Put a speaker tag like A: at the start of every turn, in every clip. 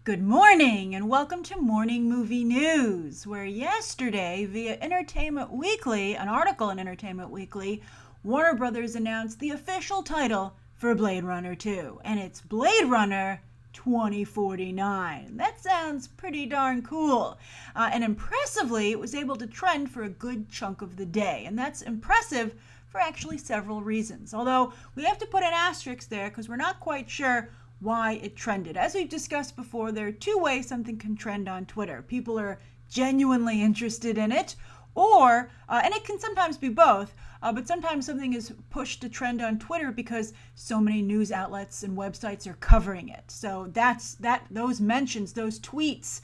A: Good morning and welcome to Morning Movie News, where yesterday, via Entertainment Weekly, an article in Entertainment Weekly, Warner Brothers announced the official title for Blade Runner 2, and it's Blade Runner 2049. That sounds pretty darn cool. And impressively, it was able to trend for a good chunk of the day, and that's impressive for actually several reasons. Although we have to put an asterisk there because we're not quite sure why it trended. As we've discussed before, there are two ways something can trend on Twitter. People are genuinely interested in it, or, and it can sometimes be both, but sometimes something is pushed to trend on Twitter because so many news outlets and websites are covering it. So those mentions, those tweets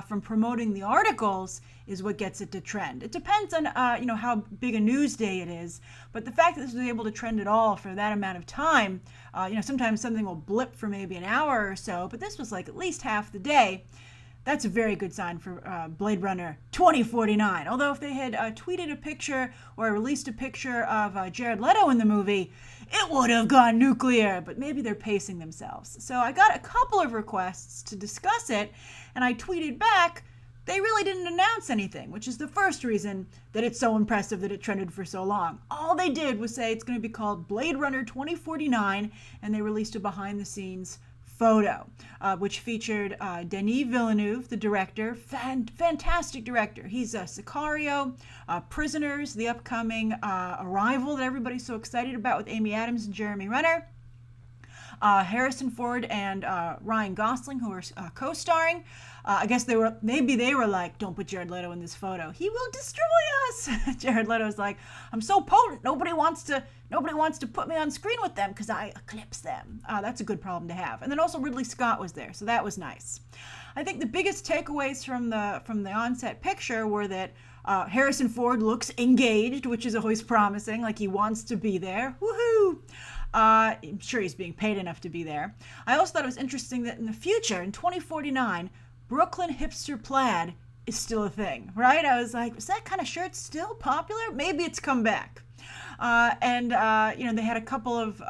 A: from promoting the articles is what gets it to trend. It depends on how big a news day it is, but the fact that this was able to trend at all for that amount of time, sometimes something will blip for maybe an hour or so, but this was like at least half the day. That's a very good sign for Blade Runner 2049. Although if they had tweeted a picture or released a picture of Jared Leto in the movie, it would have gone nuclear, but maybe they're pacing themselves. So I got a couple of requests to discuss it, and I tweeted back, they really didn't announce anything, which is the first reason that it's so impressive that it trended for so long. All they did was say it's going to be called Blade Runner 2049, and they released a behind-the-scenes photo, which featured Denis Villeneuve, the director, fantastic director. He's Sicario, Prisoners, the upcoming Arrival that everybody's so excited about with Amy Adams and Jeremy Renner. Harrison Ford and Ryan Gosling, who are co-starring. I guess they were like, don't put Jared Leto in this photo. He will destroy us. Jared Leto's like, I'm so potent. Nobody wants to put me on screen with them because I eclipse them. That's a good problem to have. And then also Ridley Scott was there, so that was nice. I think the biggest takeaways from the on-set picture were that Harrison Ford looks engaged, which is always promising, like he wants to be there. Woohoo! I'm sure he's being paid enough to be there. I also thought it was interesting that in the future, in 2049, Brooklyn hipster plaid is still a thing, right? I was like, is that kind of shirt still popular? Maybe it's come back. And they had a couple of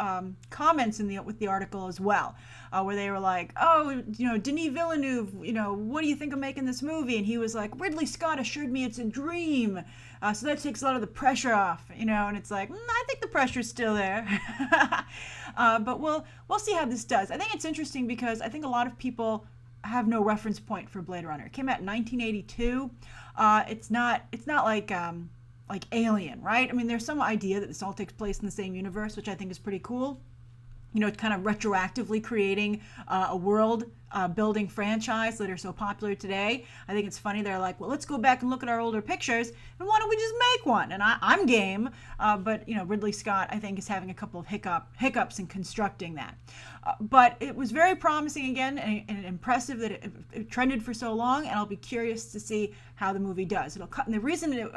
A: comments with the article as well, where they were like, oh, Denis Villeneuve, what do you think of making this movie? And he was like, Ridley Scott assured me it's a dream. So that takes a lot of the pressure off, and it's like, I think the pressure's still there. But we'll see how this does. I think it's interesting because I think a lot of people have no reference point for Blade Runner. It came out in 1982. It's not like Alien, right? I mean, there's some idea that this all takes place in the same universe, which I think is pretty cool. Kind of retroactively creating a world building franchise that are so popular today. I think it's funny. They're like, well, let's go back and look at our older pictures, and why don't we just make one? And I'm game. But Ridley Scott, I think, is having a couple of hiccups in constructing that. But it was very promising again and impressive that it trended for so long, and I'll be curious to see how the movie does. And the reason it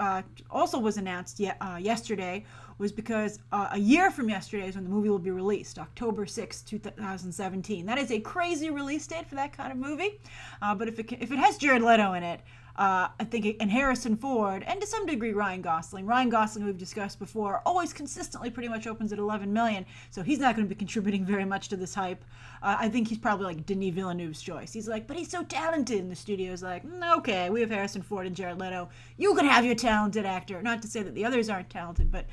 A: also was announced yesterday was because a year from yesterday is when the movie will be released, October 6, 2017. That is a crazy release date for that kind of movie. But if it has Jared Leto in it, I think, and Harrison Ford, and to some degree Ryan Gosling. Ryan Gosling, we've discussed before, always consistently pretty much opens at 11 million, so he's not going to be contributing very much to this hype. I think he's probably like Denis Villeneuve's choice. He's like, but he's so talented, and the studio's like, okay, we have Harrison Ford and Jared Leto. You can have your talented actor. Not to say that the others aren't talented, but,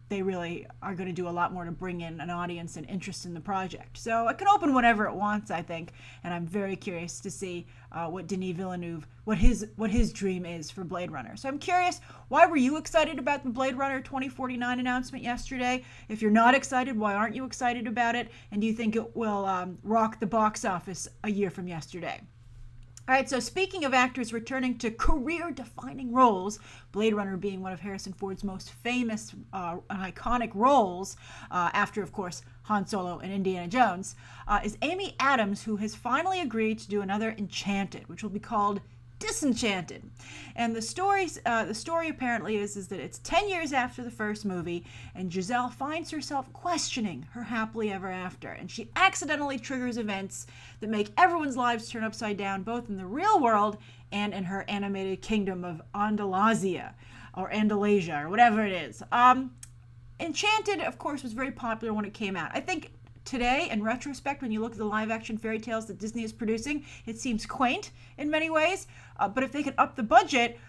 A: they really are going to do a lot more to bring in an audience and interest in the project. So it can open whatever it wants, I think, and I'm very curious to see what Denis Villeneuve, what his dream is for Blade Runner. So I'm curious, why were you excited about the Blade Runner 2049 announcement yesterday? If you're not excited, why aren't you excited about it? And do you think it will rock the box office a year from yesterday? All right, so speaking of actors returning to career-defining roles, Blade Runner being one of Harrison Ford's most famous and iconic roles, after, of course, Han Solo and Indiana Jones, is Amy Adams, who has finally agreed to do another Enchanted, which will be called Disenchanted. And the story apparently is that it's 10 years after the first movie, and Giselle finds herself questioning her happily ever after, and she accidentally triggers events that make everyone's lives turn upside down, both in the real world and in her animated kingdom of Andalasia, or whatever it is. Enchanted, of course, was very popular when it came out. I think today, in retrospect, when you look at the live-action fairy tales that Disney is producing, it seems quaint in many ways. But if they could up the budget,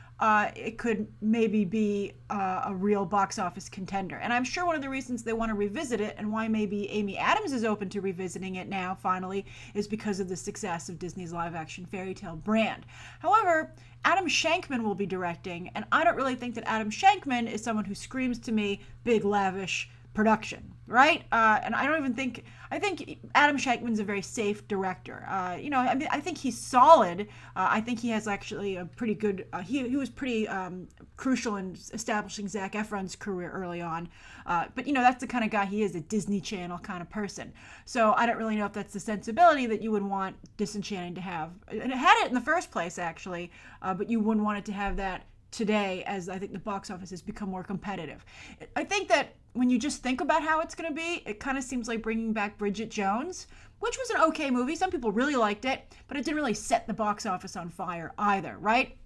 A: it could maybe be a real box office contender. And I'm sure one of the reasons they want to revisit it, and why maybe Amy Adams is open to revisiting it now, finally, is because of the success of Disney's live-action fairy tale brand. However, Adam Shankman will be directing, and I don't really think that Adam Shankman is someone who screams to me big, lavish production, right? And I don't even think, I think Adam Shankman's a very safe director. I mean, I think he's solid. I think he has actually a pretty good, he was pretty crucial in establishing Zac Efron's career early on. But, that's the kind of guy he is, a Disney Channel kind of person. So I don't really know if that's the sensibility that you would want Disenchanted to have. And it had it in the first place, actually, but you wouldn't want it to have that today, as I think the box office has become more competitive. I think that when you just think about how it's going to be, it kind of seems like bringing back Bridget Jones, which was an okay movie. Some people really liked it, but it didn't really set the box office on fire either, right?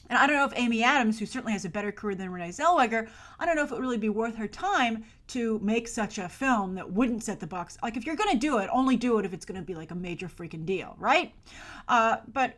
A: And I don't know if Amy Adams, who certainly has a better career than Renee Zellweger, I don't know if it would really be worth her time to make such a film that wouldn't set the box. Like, if you're going to do it, only do it if it's going to be like a major freaking deal, right? But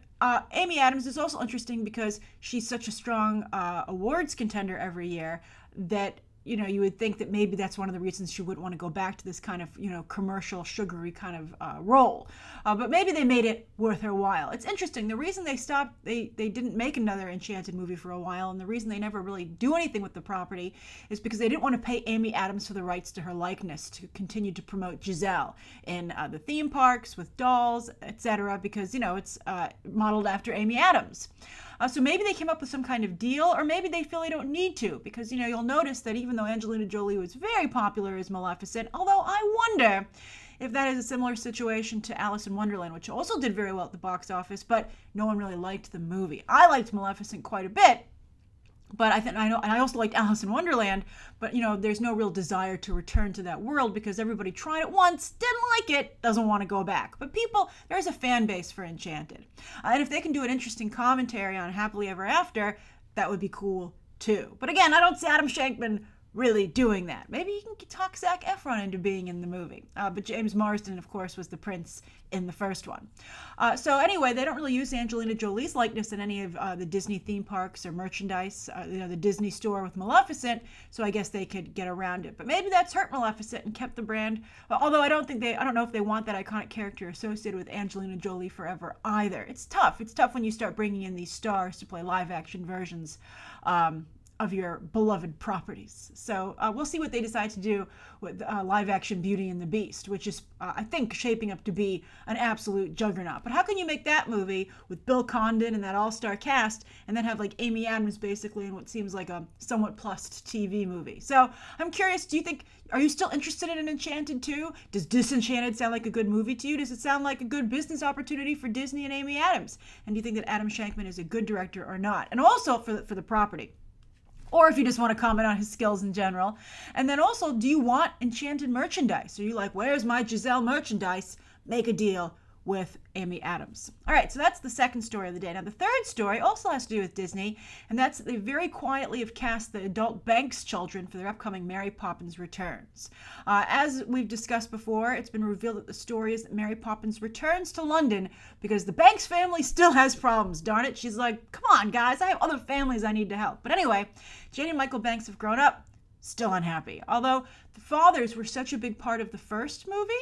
A: Amy Adams is also interesting because she's such a strong awards contender every year that you would think that maybe that's one of the reasons she wouldn't want to go back to this kind of, commercial, sugary kind of role. But maybe they made it worth her while. It's interesting. The reason they stopped, they didn't make another Enchanted movie for a while, and the reason they never really do anything with the property is because they didn't want to pay Amy Adams for the rights to her likeness to continue to promote Giselle in the theme parks with dolls, etc., because, it's modeled after Amy Adams. So maybe they came up with some kind of deal, or maybe they feel they don't need to, because, you'll notice that even though Angelina Jolie was very popular as Maleficent, although I wonder if that is a similar situation to Alice in Wonderland, which also did very well at the box office, but no one really liked the movie. I liked Maleficent quite a bit, but I also liked Alice in Wonderland, but there's no real desire to return to that world because everybody tried it once, didn't like it, doesn't want to go back. But there's a fan base for Enchanted. And if they can do an interesting commentary on Happily Ever After, that would be cool too. But again, I don't see Adam Shankman really doing that. Maybe you can talk Zac Efron into being in the movie. But James Marsden, of course, was the prince in the first one. So anyway, they don't really use Angelina Jolie's likeness in any of the Disney theme parks or merchandise, the Disney store with Maleficent, so I guess they could get around it. But maybe that's hurt Maleficent and kept the brand, although I don't know if they want that iconic character associated with Angelina Jolie forever either. It's tough. It's tough when you start bringing in these stars to play live action versions of your beloved properties. So we'll see what they decide to do with live action Beauty and the Beast, which is, I think, shaping up to be an absolute juggernaut. But how can you make that movie with Bill Condon and that all-star cast and then have like Amy Adams basically in what seems like a somewhat plussed TV movie? So I'm curious, are you still interested in Enchanted too? Does Disenchanted sound like a good movie to you? Does it sound like a good business opportunity for Disney and Amy Adams? And do you think that Adam Shankman is a good director or not? And also for the property. Or if you just want to comment on his skills in general. And then also, do you want Enchanted merchandise? Are you like, where's my Giselle merchandise? Make a deal with Amy Adams. All right, so that's the second story of the day. Now, the third story also has to do with Disney, and that's that they very quietly have cast the adult Banks children for their upcoming Mary Poppins Returns. As we've discussed before, it's been revealed that the story is that Mary Poppins returns to London because the Banks family still has problems. Darn it, she's like, come on, guys, I have other families I need to help. But anyway, Jane and Michael Banks have grown up, still unhappy. Although the fathers were such a big part of the first movie,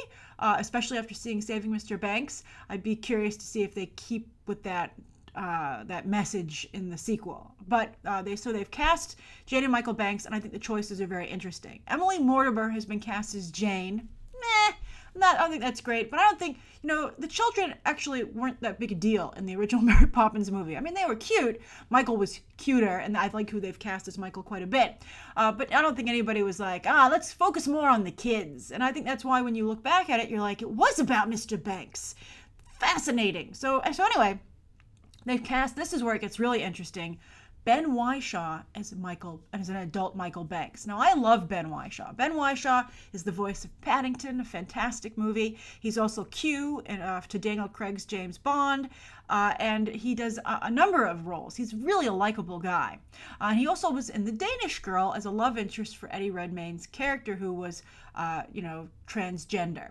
A: especially after seeing Saving Mr. Banks, I'd be curious to see if they keep with that message in the sequel. But they've cast Jane and Michael Banks, and I think the choices are very interesting. Emily Mortimer has been cast as Jane. I don't think that's great, but I don't think, the children actually weren't that big a deal in the original Mary Poppins movie. I mean, they were cute. Michael was cuter, and I like who they've cast as Michael quite a bit. But I don't think anybody was like, let's focus more on the kids. And I think that's why when you look back at it, you're like, it was about Mr. Banks. Fascinating. So anyway, they've cast, this is where it gets really interesting, Ben Whishaw as an adult Michael Banks. Now, I love Ben Whishaw. Ben Whishaw is the voice of Paddington, a fantastic movie. He's also Q to Daniel Craig's James Bond, and he does a number of roles. He's really a likable guy. And he also was in The Danish Girl as a love interest for Eddie Redmayne's character, who was, transgender.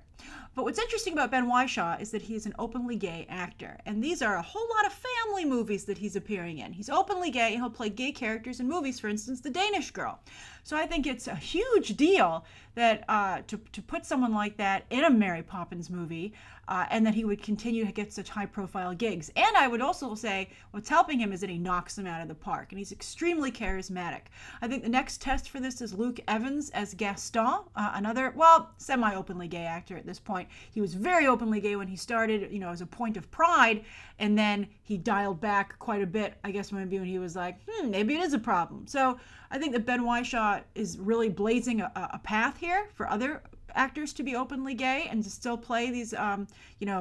A: But what's interesting about Ben Whishaw is that he's an openly gay actor, and these are a whole lot of family movies that he's appearing in. He's openly gay, and he'll play gay characters in movies, for instance, The Danish Girl. So I think it's a huge deal that to put someone like that in a Mary Poppins movie, and that he would continue to get such high-profile gigs. And I would also say what's helping him is that he knocks them out of the park, and he's extremely charismatic. I think the next test for this is Luke Evans as Gaston, another, semi-openly gay actor at this point. He was very openly gay when he started, as a point of pride, and then he dialed back quite a bit, I guess maybe when he was like, maybe it is a problem. So I think that Ben Whishaw is really blazing a path here for other actors to be openly gay and to still play these,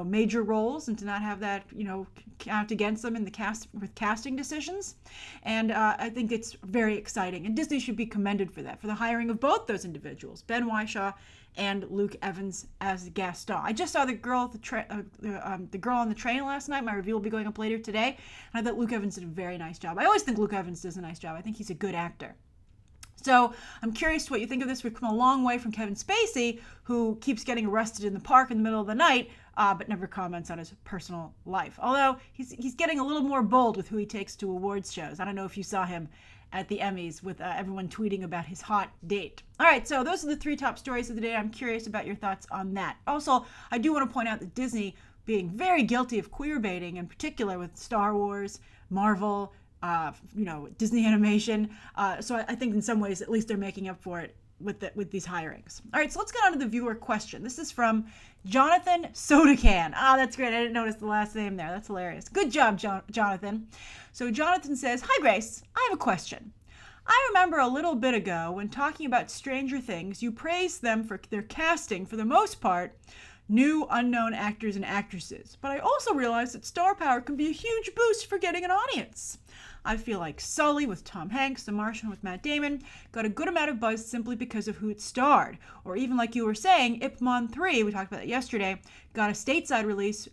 A: major roles and to not have that, count against them in the with casting decisions. And I think it's very exciting. And Disney should be commended for that, for the hiring of both those individuals, Ben Whishaw and Luke Evans as Gaston. I just saw the girl the girl on the train last night. My review will be going up later today. And I thought Luke Evans did a very nice job. I always think Luke Evans does a nice job. I think he's a good actor. So I'm curious what you think of this. We've come a long way from Kevin Spacey, who keeps getting arrested in the park in the middle of the night, but never comments on his personal life. Although he's getting a little more bold with who he takes to awards shows. I don't know if you saw him at the Emmys with everyone tweeting about his hot date. All right, so those are the 3 top stories of the day. I'm curious about your thoughts on that. Also, I do want to point out that Disney being very guilty of queer baiting, in particular with Star Wars, Marvel, Disney animation. So I think in some ways, at least they're making up for it with these hirings. All right, so let's get on to the viewer question. This is from Jonathan Sodacan. That's great. I didn't notice the last name there. That's hilarious. Good job, Jonathan. So Jonathan says, "Hi, Grace. I have a question. I remember a little bit ago when talking about Stranger Things, you praised them for their casting, for the most part, new unknown actors and actresses. But I also realized that star power can be a huge boost for getting an audience. I feel like Sully with Tom Hanks, The Martian with Matt Damon, got a good amount of buzz simply because of who it starred. Or even like you were saying, Ip Man 3, we talked about that yesterday, got a stateside release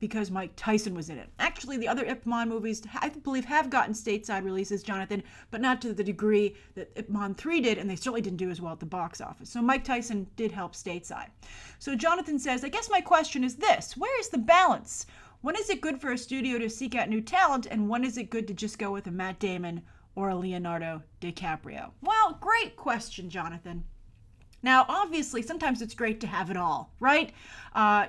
A: because Mike Tyson was in it. Actually, the other Ip Man movies, I believe, have gotten stateside releases, Jonathan, but not to the degree that Ip Man 3 did, and they certainly didn't do as well at the box office. So Mike Tyson did help stateside. So Jonathan says, I guess my question is this: where is the balance? When is it good for a studio to seek out new talent, and when is it good to just go with a Matt Damon or a Leonardo DiCaprio? Well, great question, Jonathan. Now, obviously, sometimes it's great to have it all, right?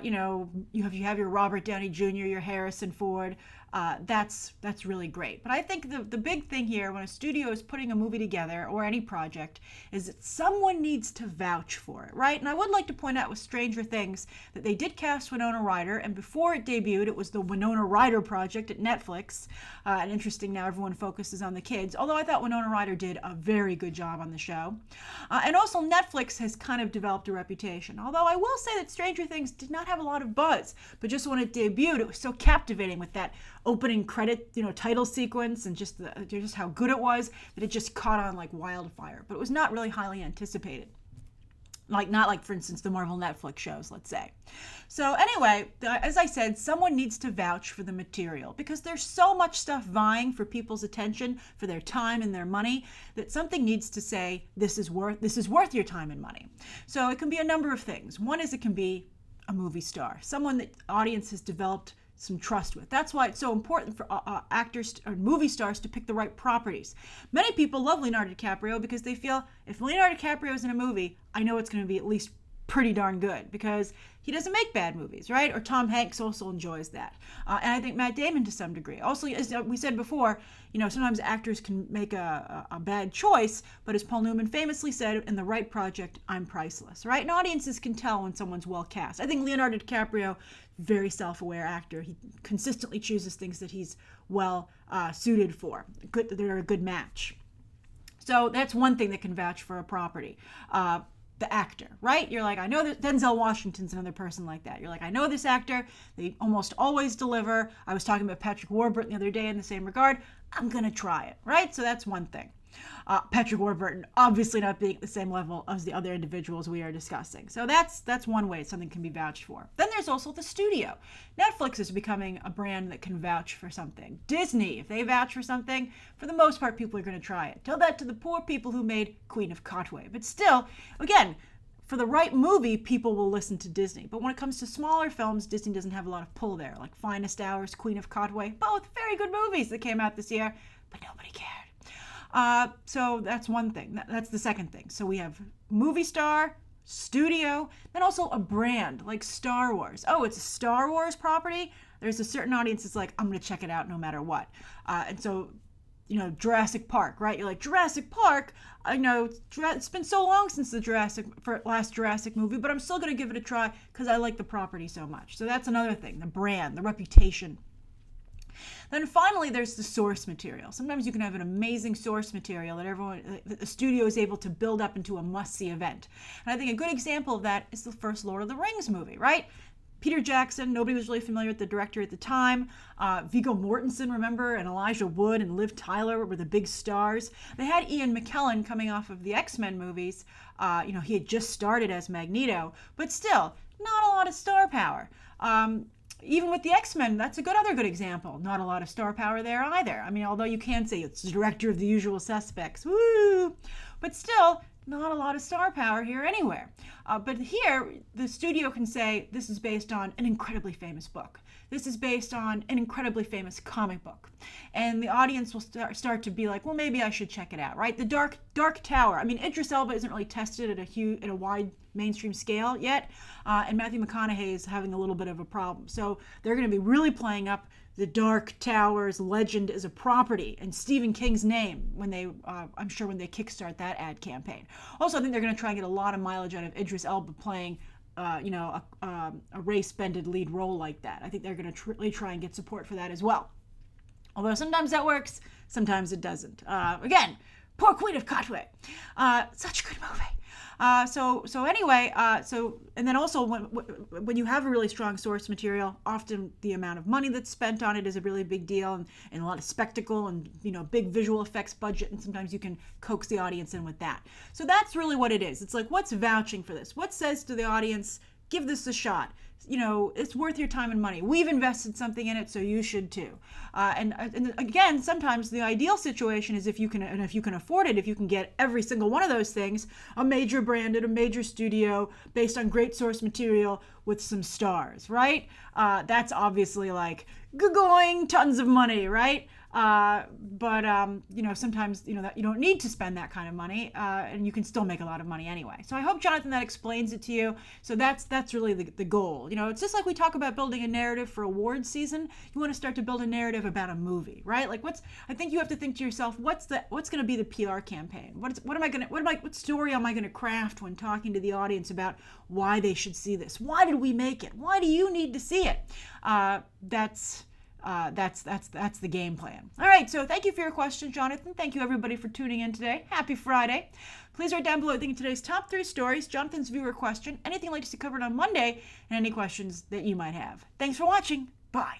A: You have your Robert Downey Jr., your Harrison Ford. That's really great. But I think the big thing here when a studio is putting a movie together or any project is that someone needs to vouch for it, right? And I would like to point out with Stranger Things that they did cast Winona Ryder, and before it debuted, it was the Winona Ryder Project at Netflix. And interesting, now everyone focuses on the kids, although I thought Winona Ryder did a very good job on the show. And also Netflix has kind of developed a reputation, although I will say that Stranger Things did not have a lot of buzz, but just when it debuted, it was so captivating with that opening credit, title sequence and just how good it was that it just caught on like wildfire. But it was not really highly anticipated. Not like, for instance, the Marvel Netflix shows, let's say. So anyway, as I said, someone needs to vouch for the material because there's so much stuff vying for people's attention, for their time and their money, that something needs to say, this is worth your time and money. So it can be a number of things. One is it can be a movie star, someone that the audience has developed some trust with. That's why it's so important for actors or movie stars to pick the right properties. Many people love Leonardo DiCaprio because they feel if Leonardo DiCaprio is in a movie, I know it's going to be at least pretty darn good because he doesn't make bad movies, right? Or Tom Hanks also enjoys that. And I think Matt Damon to some degree. Also, as we said before, sometimes actors can make a bad choice, but as Paul Newman famously said, in the right project, I'm priceless, right? And audiences can tell when someone's well cast. I think Leonardo DiCaprio, very self-aware actor. He consistently chooses things that he's well suited for. They're a good match. So that's one thing that can vouch for a property. The actor, right? You're like, I know that Denzel Washington's another person like that. You're like, I know this actor. They almost always deliver. I was talking about Patrick Warburton the other day in the same regard. I'm going to try it, right? So that's one thing. Patrick Warburton obviously not being at the same level as the other individuals we are discussing. So that's one way something can be vouched for. Then there's also the studio. Netflix is becoming a brand that can vouch for something. Disney, if they vouch for something, for the most part, people are going to try it. Tell that to the poor people who made Queen of Katwe. But still, again, for the right movie, people will listen to Disney. But when it comes to smaller films, Disney doesn't have a lot of pull there, like Finest Hours, Queen of Katwe, both very good movies that came out this year, but nobody cared. So that's one thing. That's the second thing. So we have movie star, studio, then also a brand like Star Wars. Oh, it's a Star Wars property? There's a certain audience that's like, I'm going to check it out no matter what. And so, Jurassic Park, right? You're like, Jurassic Park? I know it's been so long since the last Jurassic movie, but I'm still going to give it a try because I like the property so much. So that's another thing, the brand, the reputation. Then finally, there's the source material. Sometimes you can have an amazing source material that the studio is able to build up into a must-see event. And I think a good example of that is the first Lord of the Rings movie, right? Peter Jackson, nobody was really familiar with the director at the time. Viggo Mortensen, remember, and Elijah Wood and Liv Tyler were the big stars. They had Ian McKellen coming off of the X-Men movies. He had just started as Magneto, but still, not a lot of star power. Even with the X-Men, that's another good example. Not a lot of star power there either. I mean, although you can say it's the director of The Usual Suspects, woo! But still, not a lot of star power here anywhere. But here, the studio can say, this is based on an incredibly famous book. This is based on an incredibly famous comic book. And the audience will start to be like, well, maybe I should check it out, right? The Dark Tower. I mean, Idris Elba isn't really tested at a wide mainstream scale yet. And Matthew McConaughey is having a little bit of a problem. So they're going to be really playing up the Dark Tower's legend as a property and Stephen King's name I'm sure when they kickstart that ad campaign. Also, I think they're going to try and get a lot of mileage out of Idris Elba playing a race-bended lead role like that. I think they're going to really try and get support for that as well. Although sometimes that works, sometimes it doesn't. Again, poor Queen of Katwe. Such a good movie. And then also when you have a really strong source material, often the amount of money that's spent on it is a really big deal, and a lot of spectacle and big visual effects budget, and sometimes you can coax the audience in with that. So that's really what it is. It's like, what's vouching for this? What says to the audience, give this a shot? It's worth your time and money. We've invested something in it, so you should too. And again, sometimes the ideal situation is if you can afford it, if you can get every single one of those things, a major brand at a major studio based on great source material with some stars, right? That's obviously like going tons of money, right? Sometimes, that you don't need to spend that kind of money, and you can still make a lot of money anyway. So I hope, Jonathan, that explains it to you. So that's really the goal. It's just like we talk about building a narrative for awards season. You want to start to build a narrative about a movie, right? Like I think you have to think to yourself, what's going to be the PR campaign? What story am I going to craft when talking to the audience about why they should see this? Why did we make it? Why do you need to see it? That's the game plan. All right, so thank you for your question, Jonathan. Thank you, everybody, for tuning in today. Happy Friday. Please write down below thinking today's top 3 stories, Jonathan's viewer question, anything you'd like to see covered on Monday, and any questions that you might have. Thanks for watching. Bye.